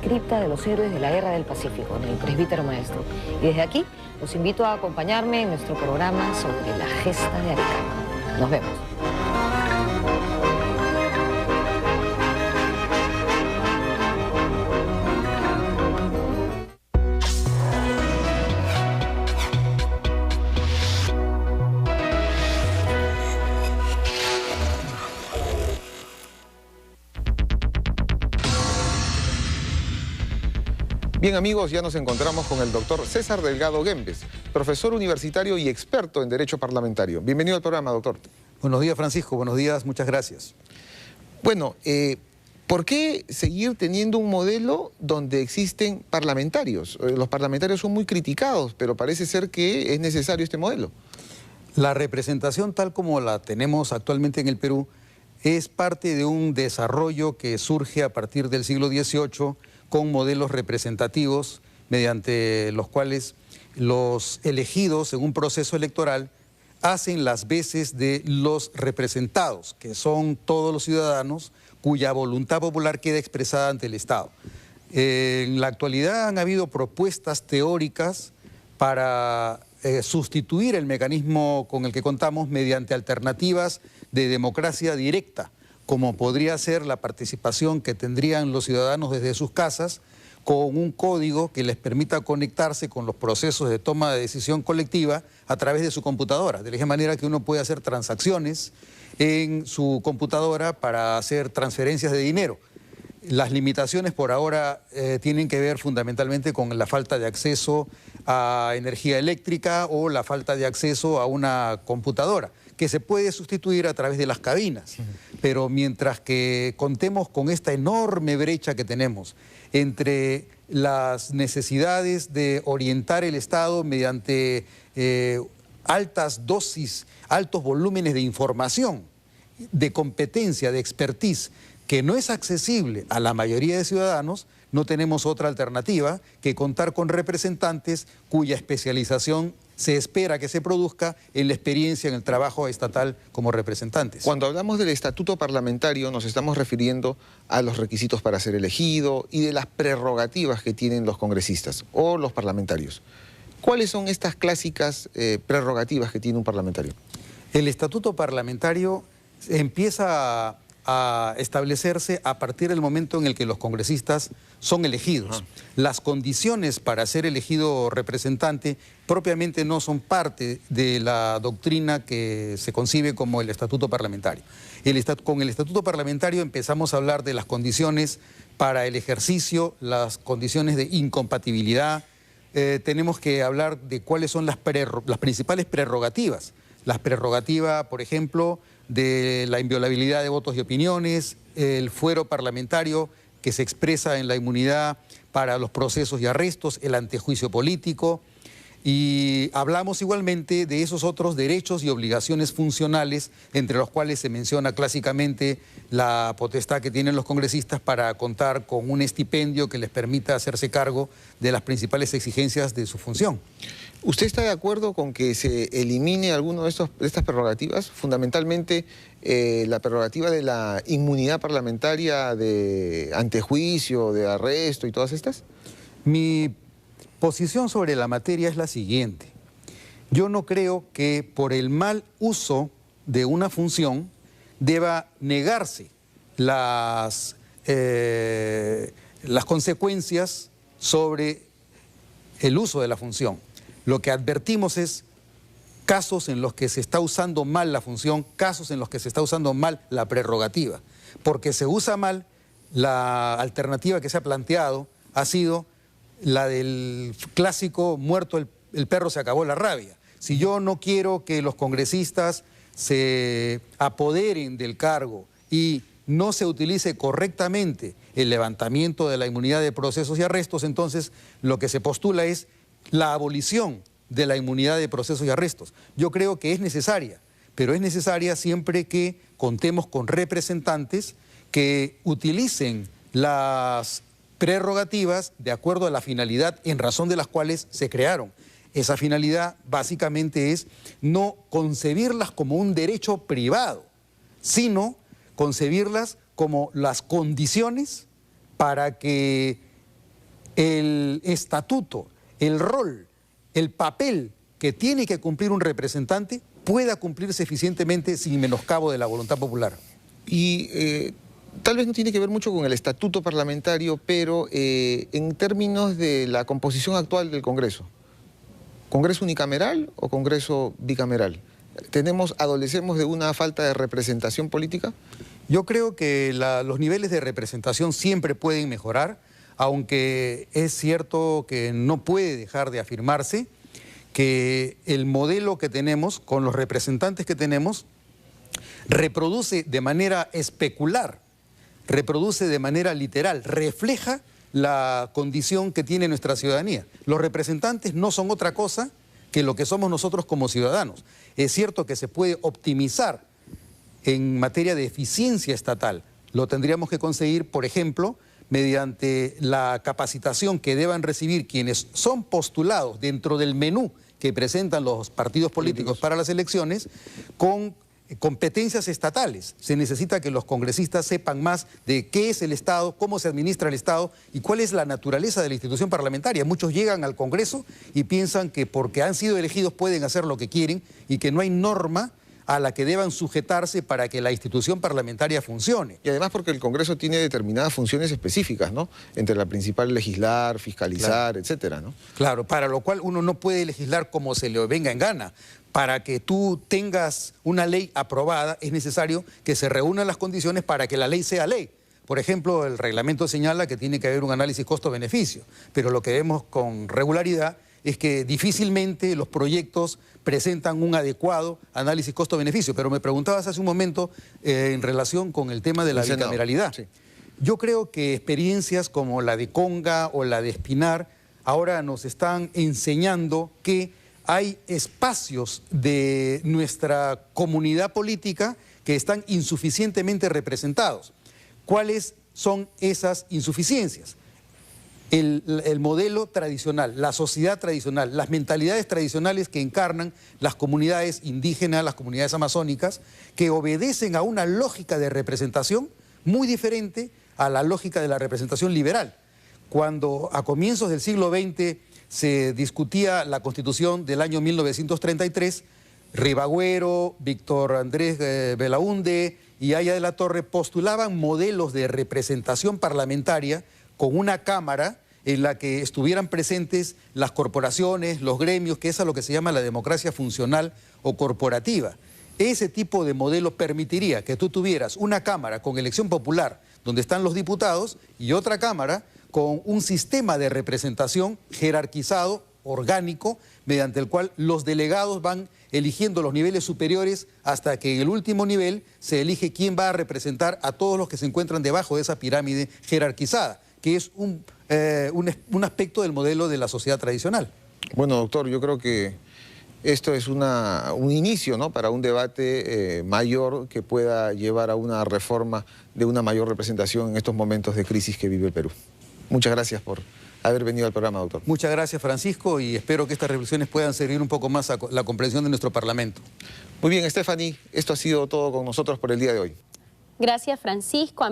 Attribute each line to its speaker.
Speaker 1: cripta de los héroes de la Guerra del Pacífico, en el Presbítero Maestro. Y desde aquí los invito a acompañarme en nuestro programa sobre la gesta de Arica. Nos vemos.
Speaker 2: Bien amigos, ya nos encontramos con el doctor César Delgado Guembes, profesor universitario y experto en Derecho Parlamentario. Bienvenido al programa, doctor.
Speaker 3: Buenos días, Francisco. Buenos días, muchas gracias.
Speaker 2: Bueno, ¿por qué seguir teniendo un modelo donde existen parlamentarios? Los parlamentarios son muy criticados, pero parece ser que es necesario este modelo.
Speaker 3: La representación tal como la tenemos actualmente en el Perú es parte de un desarrollo que surge a partir del siglo XVIII con modelos representativos mediante los cuales los elegidos en un proceso electoral hacen las veces de los representados, que son todos los ciudadanos cuya voluntad popular queda expresada ante el Estado. En la actualidad han habido propuestas teóricas para sustituir el mecanismo con el que contamos mediante alternativas de democracia directa, como podría ser la participación que tendrían los ciudadanos desde sus casas, con un código que les permita conectarse con los procesos de toma de decisión colectiva a través de su computadora, de la manera que uno puede hacer transacciones en su computadora para hacer transferencias de dinero. Las limitaciones por ahora tienen que ver fundamentalmente con la falta de acceso a energía eléctrica o la falta de acceso a una computadora, que se puede sustituir a través de las cabinas. Pero mientras que contemos con esta enorme brecha que tenemos entre las necesidades de orientar el Estado mediante altas dosis, altos volúmenes de información, de competencia, de expertise, que no es accesible a la mayoría de ciudadanos, no tenemos otra alternativa que contar con representantes cuya especialización se espera que se produzca en la experiencia en el trabajo estatal como representantes.
Speaker 2: Cuando hablamos del estatuto parlamentario nos estamos refiriendo a los requisitos para ser elegido y de las prerrogativas que tienen los congresistas o los parlamentarios. ¿Cuáles son estas clásicas prerrogativas que tiene un parlamentario?
Speaker 3: El estatuto parlamentario empieza a establecerse a partir del momento en el que los congresistas son elegidos. Las condiciones para ser elegido representante propiamente no son parte de la doctrina que se concibe como el estatuto parlamentario. Con el estatuto parlamentario empezamos a hablar de las condiciones para el ejercicio, las condiciones de incompatibilidad. Tenemos que hablar de cuáles son las principales prerrogativas. Las prerrogativas, por ejemplo, de la inviolabilidad de votos y opiniones, el fuero parlamentario que se expresa en la inmunidad para los procesos y arrestos, el antejuicio político, y hablamos igualmente de esos otros derechos y obligaciones funcionales, entre los cuales se menciona clásicamente la potestad que tienen los congresistas para contar con un estipendio que les permita hacerse cargo de las principales exigencias de su función.
Speaker 2: ¿Usted está de acuerdo con que se elimine alguno de estas prerrogativas? Fundamentalmente la prerrogativa de la inmunidad parlamentaria de antejuicio, de arresto y todas estas.
Speaker 3: Mi posición sobre la materia es la siguiente. Yo no creo que por el mal uso de una función deba negarse las consecuencias sobre el uso de la función. Lo que advertimos es casos en los que se está usando mal la función, casos en los que se está usando mal la prerrogativa. Porque se usa mal, la alternativa que se ha planteado ha sido la del clásico muerto el perro se acabó la rabia. Si yo no quiero que los congresistas se apoderen del cargo y no se utilice correctamente el levantamiento de la inmunidad de procesos y arrestos, entonces lo que se postula es la abolición de la inmunidad de procesos y arrestos. Yo creo que es necesaria, pero es necesaria siempre que contemos con representantes que utilicen las prerrogativas de acuerdo a la finalidad en razón de las cuales se crearon. Esa finalidad básicamente es no concebirlas como un derecho privado, sino concebirlas como las condiciones para que el estatuto, el rol, el papel que tiene que cumplir un representante pueda cumplirse eficientemente sin menoscabo de la voluntad popular.
Speaker 2: Y tal vez no tiene que ver mucho con el estatuto parlamentario, pero en términos de la composición actual del Congreso, ¿Congreso unicameral o Congreso bicameral? ¿Adolecemos de una falta de representación política?
Speaker 3: Yo creo que los niveles de representación siempre pueden mejorar, aunque es cierto que no puede dejar de afirmarse que el modelo que tenemos, con los representantes que tenemos, reproduce de manera especular, reproduce de manera literal, refleja la condición que tiene nuestra ciudadanía. Los representantes no son otra cosa que lo que somos nosotros como ciudadanos. Es cierto que se puede optimizar en materia de eficiencia estatal. Lo tendríamos que conseguir, por ejemplo, mediante la capacitación que deban recibir quienes son postulados dentro del menú que presentan los partidos políticos para las elecciones, con competencias estatales. Se necesita que los congresistas sepan más de qué es el Estado, cómo se administra el Estado y cuál es la naturaleza de la institución parlamentaria. Muchos llegan al Congreso y piensan que porque han sido elegidos pueden hacer lo que quieren y que no hay norma a la que deban sujetarse para que la institución parlamentaria funcione.
Speaker 2: Y además porque el Congreso tiene determinadas funciones específicas, ¿no? Entre la principal legislar, fiscalizar, etcétera, ¿no?
Speaker 3: Claro, para lo cual uno no puede legislar como se le venga en gana. Para que tú tengas una ley aprobada es necesario que se reúnan las condiciones para que la ley sea ley. Por ejemplo, el reglamento señala que tiene que haber un análisis costo-beneficio, pero lo que vemos con regularidad es que difícilmente los proyectos presentan un adecuado análisis costo-beneficio. Pero me preguntabas hace un momento en relación con el tema de la bicameralidad. Sí. Yo creo que experiencias como la de Conga o la de Espinar ahora nos están enseñando que hay espacios de nuestra comunidad política que están insuficientemente representados. ¿Cuáles son esas insuficiencias? El modelo tradicional, la sociedad tradicional, las mentalidades tradicionales que encarnan las comunidades indígenas, las comunidades amazónicas, que obedecen a una lógica de representación muy diferente a la lógica de la representación liberal. Cuando a comienzos del siglo XX se discutía la Constitución del año 1933, Ribagüero, Víctor Andrés Belaúnde y Aya de la Torre postulaban modelos de representación parlamentaria con una cámara en la que estuvieran presentes las corporaciones, los gremios, que es a lo que se llama la democracia funcional o corporativa. Ese tipo de modelo permitiría que tú tuvieras una cámara con elección popular, donde están los diputados, y otra cámara con un sistema de representación jerarquizado, orgánico, mediante el cual los delegados van eligiendo los niveles superiores hasta que en el último nivel se elige quién va a representar a todos los que se encuentran debajo de esa pirámide jerarquizada, que es un aspecto del modelo de la sociedad tradicional.
Speaker 2: Bueno, doctor, yo creo que esto es un inicio, ¿no?, para un debate mayor que pueda llevar a una reforma de una mayor representación en estos momentos de crisis que vive el Perú. Muchas gracias por haber venido al programa, doctor.
Speaker 3: Muchas gracias, Francisco, y espero que estas reflexiones puedan servir un poco más a la comprensión de nuestro Parlamento.
Speaker 2: Muy bien, Stephanie, esto ha sido todo con nosotros por el día de hoy.
Speaker 4: Gracias, Francisco.